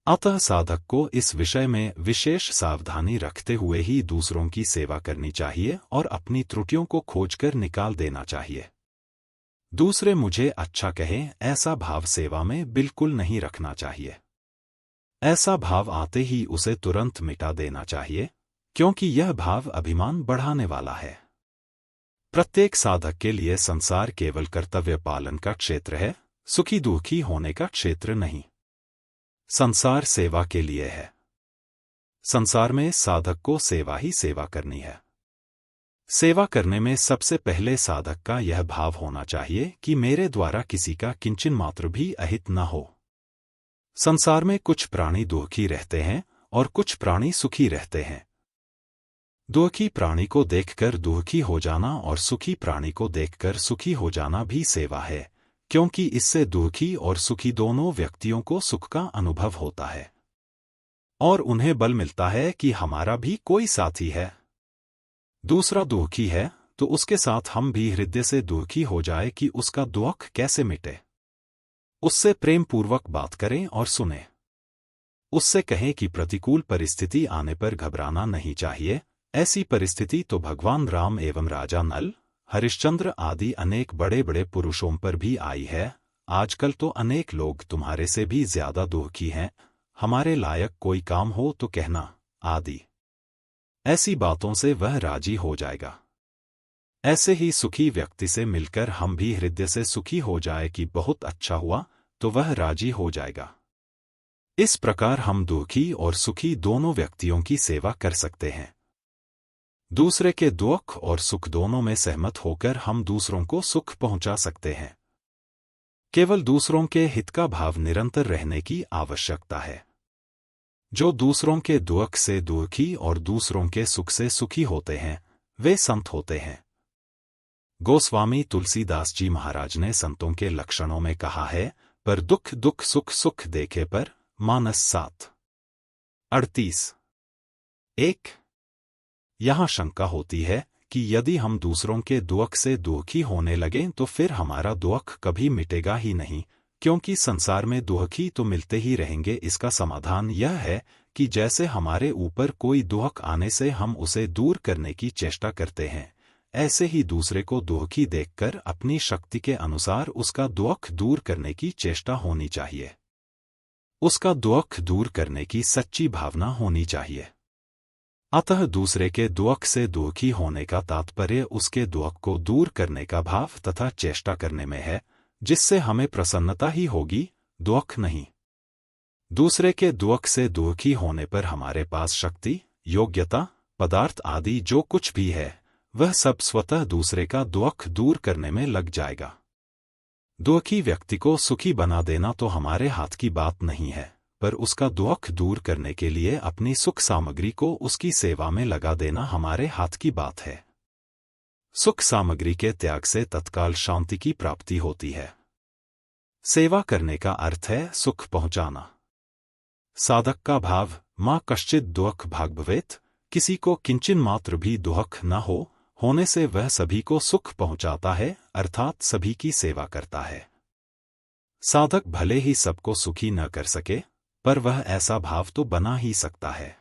अतः साधक को इस विषय में विशेष सावधानी रखते हुए ही दूसरों की सेवा करनी चाहिए और अपनी त्रुटियों को खोजकर निकाल देना चाहिए। दूसरे मुझे अच्छा कहें, ऐसा भाव सेवा में बिल्कुल नहीं रखना चाहिए। ऐसा भाव आते ही उसे तुरंत मिटा देना चाहिए, क्योंकि यह भाव अभिमान बढ़ाने वाला है। प्रत्येक साधक के लिए संसार केवल कर्तव्य पालन का क्षेत्र है, सुखी दुखी होने का क्षेत्र नहीं। संसार सेवा के लिए है। संसार में साधक को सेवा ही सेवा करनी है। सेवा करने में सबसे पहले साधक का यह भाव होना चाहिए कि मेरे द्वारा किसी का किंचन मात्र भी अहित न हो। संसार में कुछ प्राणी दुखी रहते हैं और कुछ प्राणी सुखी रहते हैं। दुखी प्राणी को देखकर दुखी हो जाना और सुखी प्राणी को देखकर सुखी हो जाना भी सेवा है, क्योंकि इससे दुखी और सुखी दोनों व्यक्तियों को सुख का अनुभव होता है और उन्हें बल मिलता है कि हमारा भी कोई साथी है। दूसरा दुखी है तो उसके साथ हम भी हृदय से दुखी हो जाए कि उसका दुख कैसे मिटे। उससे प्रेम पूर्वक बात करें और सुने। उससे कहें कि प्रतिकूल परिस्थिति आने पर घबराना नहीं चाहिए। ऐसी परिस्थिति तो भगवान राम एवं राजा नल, हरिश्चंद्र आदि अनेक बड़े बड़े पुरुषों पर भी आई है। आजकल तो अनेक लोग तुम्हारे से भी ज्यादा दुखी हैं, हमारे लायक कोई काम हो तो कहना आदि। ऐसी बातों से वह राजी हो जाएगा। ऐसे ही सुखी व्यक्ति से मिलकर हम भी हृदय से सुखी हो जाए कि बहुत अच्छा हुआ, तो वह राजी हो जाएगा। इस प्रकार हम दुखी और सुखी दोनों व्यक्तियों की सेवा कर सकते हैं। दूसरे के दुख और सुख दोनों में सहमत होकर हम दूसरों को सुख पहुंचा सकते हैं। केवल दूसरों के हित का भाव निरंतर रहने की आवश्यकता है। जो दूसरों के दुख से दुखी और दूसरों के सुख से सुखी होते हैं, वे संत होते हैं। गोस्वामी तुलसीदास जी महाराज ने संतों के लक्षणों में कहा है, पर दुख दुख सुख सुख देखे पर मानस 7:38। 1। यहाँ शंका होती है कि यदि हम दूसरों के दुख से दुखी होने लगें तो फिर हमारा दुख कभी मिटेगा ही नहीं, क्योंकि संसार में दुखी तो मिलते ही रहेंगे। इसका समाधान यह है कि जैसे हमारे ऊपर कोई दुख आने से हम उसे दूर करने की चेष्टा करते हैं, ऐसे ही दूसरे को दुखी देखकर अपनी शक्ति के अनुसार उसका दुख दूर करने की चेष्टा होनी चाहिए। उसका दुख दूर करने की सच्ची भावना होनी चाहिए। अतः दूसरे के दुख से दुखी होने का तात्पर्य उसके दुख को दूर करने का भाव तथा चेष्टा करने में है, जिससे हमें प्रसन्नता ही होगी, दुख नहीं। दूसरे के दुख से दुखी होने पर हमारे पास शक्ति, योग्यता, पदार्थ आदि जो कुछ भी है, वह सब स्वतः दूसरे का दुख दूर करने में लग जाएगा। दुखी व्यक्ति को सुखी बना देना तो हमारे हाथ की बात नहीं है, पर उसका दुख दूर करने के लिए अपनी सुख सामग्री को उसकी सेवा में लगा देना हमारे हाथ की बात है। सुख सामग्री के त्याग से तत्काल शांति की प्राप्ति होती है। सेवा करने का अर्थ है सुख पहुंचाना। साधक का भाव माँ कश्चित दुख भाग भवेत, किसी को किंचन मात्र भी दुख न होने से वह सभी को सुख पहुंचाता है, अर्थात सभी की सेवा करता है। साधक भले ही सबको सुखी न कर सके, पर वह ऐसा भाव तो बना ही सकता है।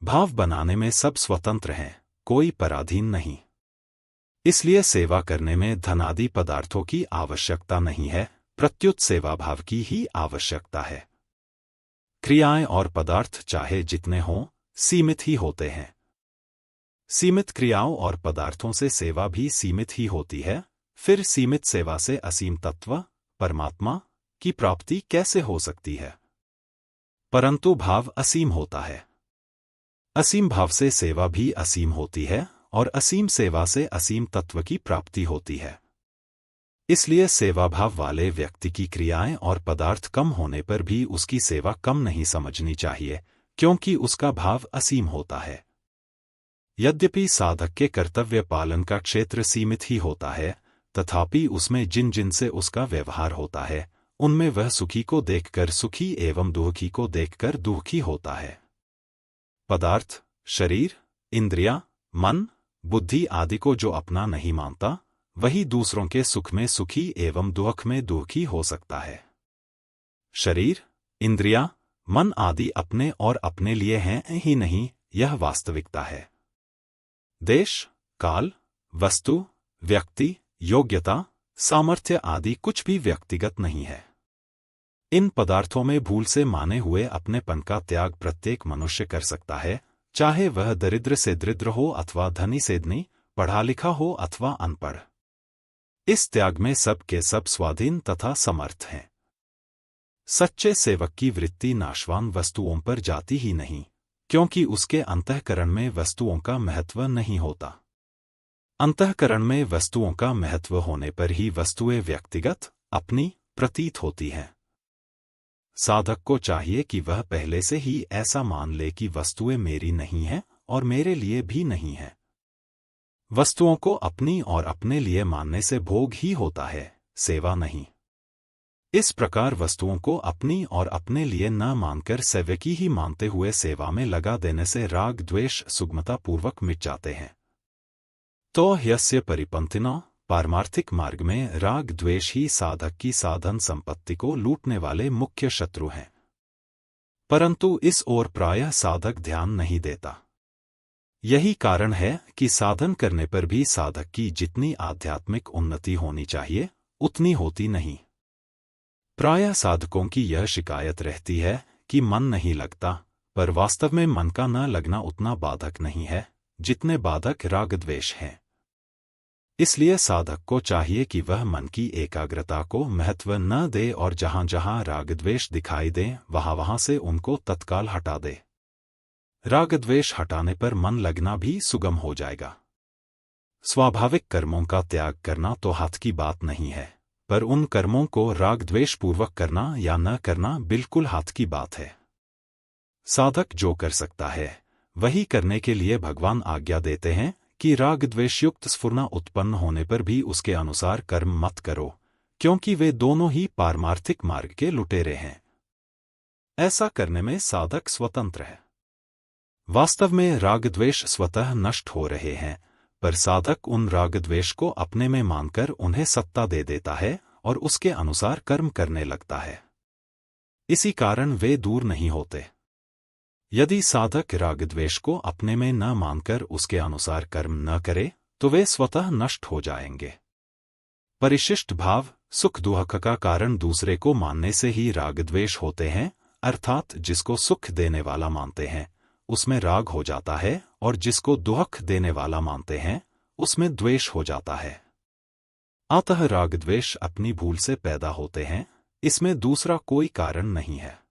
भाव बनाने में सब स्वतंत्र हैं, कोई पराधीन नहीं। इसलिए सेवा करने में धन आदि पदार्थों की आवश्यकता नहीं है, प्रत्युत सेवा भाव की ही आवश्यकता है। क्रियाएं और पदार्थ चाहे जितने हों, सीमित ही होते हैं। सीमित क्रियाओं और पदार्थों से सेवा भी सीमित ही होती है, फिर सीमित सेवा से असीम तत्व परमात्मा की प्राप्ति कैसे हो सकती है? परंतु भाव असीम होता है। असीम भाव से सेवा भी असीम होती है और असीम सेवा से असीम तत्व की प्राप्ति होती है। इसलिए सेवा भाव वाले व्यक्ति की क्रियाएं और पदार्थ कम होने पर भी उसकी सेवा कम नहीं समझनी चाहिए, क्योंकि उसका भाव असीम होता है। यद्यपि साधक के कर्तव्य पालन का क्षेत्र सीमित ही होता है, तथापि उसमें जिन जिन से उसका व्यवहार होता है, उनमें वह सुखी को देखकर सुखी एवं दुखी को देखकर दुखी होता है। पदार्थ, शरीर, इंद्रियां, मन, बुद्धि आदि को जो अपना नहीं मानता, वही दूसरों के सुख में सुखी एवं दुख में दुखी हो सकता है। शरीर, इंद्रियां, मन आदि अपने और अपने लिए हैं ही नहीं, यह वास्तविकता है। देश, काल, वस्तु, व्यक्ति, योग्यता, सामर्थ्य आदि कुछ भी व्यक्तिगत नहीं है। इन पदार्थों में भूल से माने हुए अपनेपन का त्याग प्रत्येक मनुष्य कर सकता है, चाहे वह दरिद्र से दरिद्र हो अथवा धनी से धनी, पढ़ा लिखा हो अथवा अनपढ़। इस त्याग में सब के सब स्वाधीन तथा समर्थ हैं। सच्चे सेवक की वृत्ति नाशवान वस्तुओं पर जाती ही नहीं, क्योंकि उसके अंतःकरण में वस्तुओं का महत्व नहीं होता। अंतःकरण में वस्तुओं का महत्व होने पर ही वस्तुएं व्यक्तिगत, अपनी प्रतीत होती हैं। साधक को चाहिए कि वह पहले से ही ऐसा मान ले कि वस्तुएं मेरी नहीं हैं और मेरे लिए भी नहीं हैं। वस्तुओं को अपनी और अपने लिए मानने से भोग ही होता है, सेवा नहीं। इस प्रकार वस्तुओं को अपनी और अपने लिए न मानकर सेवकी ही मानते हुए सेवा में लगा देने से राग द्वेष सुगमतापूर्वक मिट जाते हैं। तो ह्यस्य परिपंथिनो, पारमार्थिक मार्ग में राग द्वेष ही साधक की साधन संपत्ति को लूटने वाले मुख्य शत्रु हैं। परंतु इस ओर प्रायः साधक ध्यान नहीं देता। यही कारण है कि साधन करने पर भी साधक की जितनी आध्यात्मिक उन्नति होनी चाहिए, उतनी होती नहीं। प्रायः साधकों की यह शिकायत रहती है कि मन नहीं लगता, पर वास्तव में मन का न लगना उतना बाधक नहीं है, जितने बाधक राग द्वेष हैं। इसलिए साधक को चाहिए कि वह मन की एकाग्रता को महत्व न दे और जहां जहां राग द्वेष दिखाई दे, वहां वहां से उनको तत्काल हटा दे। राग द्वेष हटाने पर मन लगना भी सुगम हो जाएगा। स्वाभाविक कर्मों का त्याग करना तो हाथ की बात नहीं है, पर उन कर्मों को राग द्वेष पूर्वक करना या न करना बिल्कुल हाथ की बात है। साधक जो कर सकता है, वही करने के लिए भगवान आज्ञा देते हैं कि राग द्वेषयुक्त स्फुरना उत्पन्न होने पर भी उसके अनुसार कर्म मत करो, क्योंकि वे दोनों ही पारमार्थिक मार्ग के लुटेरे हैं। ऐसा करने में साधक स्वतंत्र है। वास्तव में राग द्वेष स्वतः नष्ट हो रहे हैं, पर साधक उन राग द्वेष को अपने में मानकर उन्हें सत्ता दे देता है और उसके अनुसार कर्म करने लगता है। इसी कारण वे दूर नहीं होते। यदि साधक राग द्वेष को अपने में न मानकर उसके अनुसार कर्म न करे, तो वे स्वतः नष्ट हो जाएंगे। परिशिष्ट भाव, सुख दुख का कारण दूसरे को मानने से ही राग द्वेष होते हैं, अर्थात जिसको सुख देने वाला मानते हैं, उसमें राग हो जाता है, और जिसको दुख देने वाला मानते हैं, उसमें द्वेष हो जाता है। अतः राग द्वेष अपनी भूल से पैदा होते हैं, इसमें दूसरा कोई कारण नहीं है।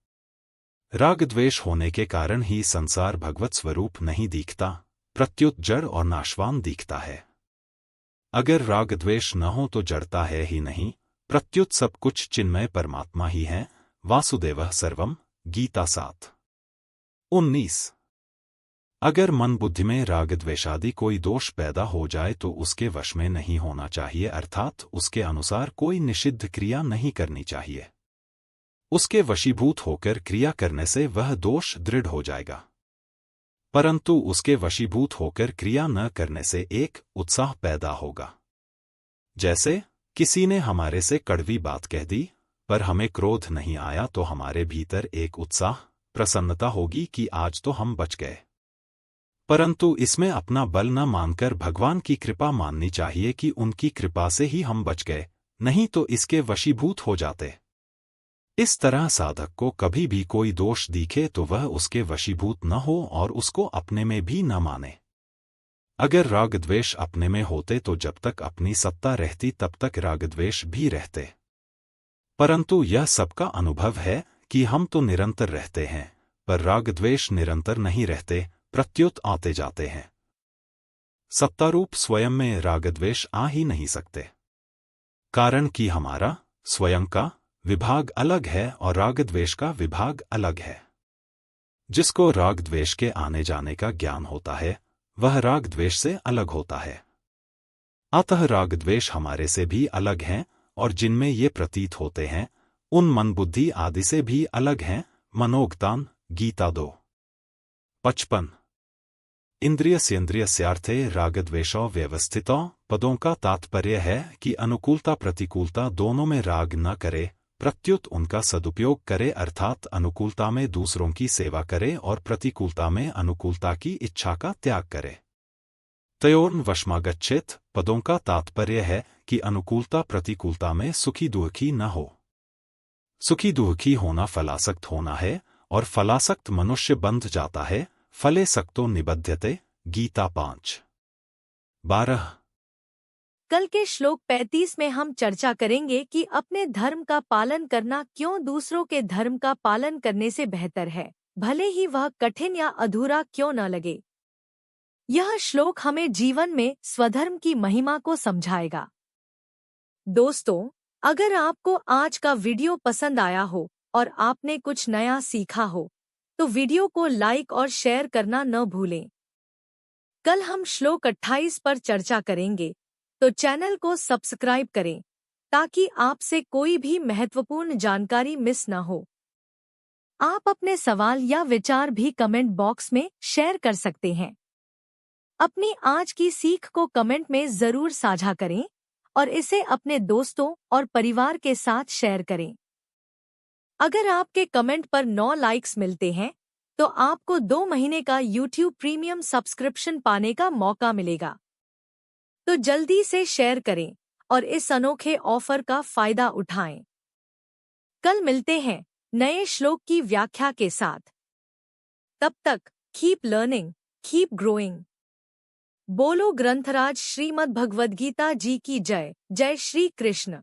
राग द्वेष होने के कारण ही संसार भगवत स्वरूप नहीं दिखता, प्रत्युत जड़ और नाशवान दिखता है। अगर राग द्वेष न हो तो जड़ता है ही नहीं, प्रत्युत सब कुछ चिन्मय परमात्मा ही है। वासुदेवः सर्वम, गीता 7:19। अगर मन बुद्धि में राग द्वेषादि कोई दोष पैदा हो जाए तो उसके वश में नहीं होना चाहिए, अर्थात उसके अनुसार कोई निषिद्ध क्रिया नहीं करनी चाहिए। उसके वशीभूत होकर क्रिया करने से वह दोष दृढ़ हो जाएगा। परंतु उसके वशीभूत होकर क्रिया न करने से एक उत्साह पैदा होगा। जैसे किसी ने हमारे से कड़वी बात कह दी, पर हमें क्रोध नहीं आया तो हमारे भीतर एक उत्साह, प्रसन्नता होगी कि आज तो हम बच गए। परंतु इसमें अपना बल न मानकर भगवान की कृपा माननी चाहिए कि उनकी कृपा से ही हम बच गए, नहीं तो इसके वशीभूत हो जाते। इस तरह साधक को कभी भी कोई दोष दिखे तो वह उसके वशीभूत न हो और उसको अपने में भी न माने। अगर राग द्वेष अपने में होते तो जब तक अपनी सत्ता रहती तब तक राग द्वेष भी रहते। परंतु यह सबका अनुभव है कि हम तो निरंतर रहते हैं, पर राग द्वेष निरंतर नहीं रहते, प्रत्युत आते जाते हैं। सत्तारूप स्वयं में राग द्वेष आ ही नहीं सकते, कारण कि हमारा स्वयं का विभाग अलग है और राग द्वेष का विभाग अलग है। जिसको राग द्वेष के आने जाने का ज्ञान होता है वह राग द्वेष से अलग होता है। अतः राग द्वेष हमारे से भी अलग हैं और जिनमें ये प्रतीत होते हैं उन मन बुद्धि आदि से भी अलग हैं। मनोगतान गीता 2:55। इंद्रियस्येन्द्रियस्यार्थे रागद्वेषौ व्यवस्थितौ पदों का तात्पर्य है कि अनुकूलता प्रतिकूलता दोनों में राग न करे, प्रत्युत उनका सदुपयोग करे, अर्थात अनुकूलता में दूसरों की सेवा करे और प्रतिकूलता में अनुकूलता की इच्छा का त्याग करे। तयोर्न वशमागच्छेत पदों का तात्पर्य है कि अनुकूलता प्रतिकूलता में सुखी दुखी न हो। सुखी दुखी होना फलासक्त होना है और फलासक्त मनुष्य बंध जाता है। फले सक्तो निबध्यते गीता 5:12। कल के श्लोक 35 में हम चर्चा करेंगे कि अपने धर्म का पालन करना क्यों दूसरों के धर्म का पालन करने से बेहतर है, भले ही वह कठिन या अधूरा क्यों न लगे। यह श्लोक हमें जीवन में स्वधर्म की महिमा को समझाएगा। दोस्तों, अगर आपको आज का वीडियो पसंद आया हो और आपने कुछ नया सीखा हो तो वीडियो को लाइक और शेयर करना न भूलें। कल हम श्लोक 28 पर चर्चा करेंगे, तो चैनल को सब्सक्राइब करें ताकि आपसे कोई भी महत्वपूर्ण जानकारी मिस न हो। आप अपने सवाल या विचार भी कमेंट बॉक्स में शेयर कर सकते हैं। अपनी आज की सीख को कमेंट में जरूर साझा करें और इसे अपने दोस्तों और परिवार के साथ शेयर करें। अगर आपके कमेंट पर 9 लाइक्स मिलते हैं तो आपको 2 महीने का YouTube प्रीमियम सब्सक्रिप्शन पाने का मौका मिलेगा। तो जल्दी से शेयर करें और इस अनोखे ऑफर का फायदा उठाएं। कल मिलते हैं नए श्लोक की व्याख्या के साथ। तब तक कीप लर्निंग, कीप ग्रोइंग। बोलो ग्रंथराज श्रीमद् भगवद गीता जी की जय। जय श्री कृष्ण।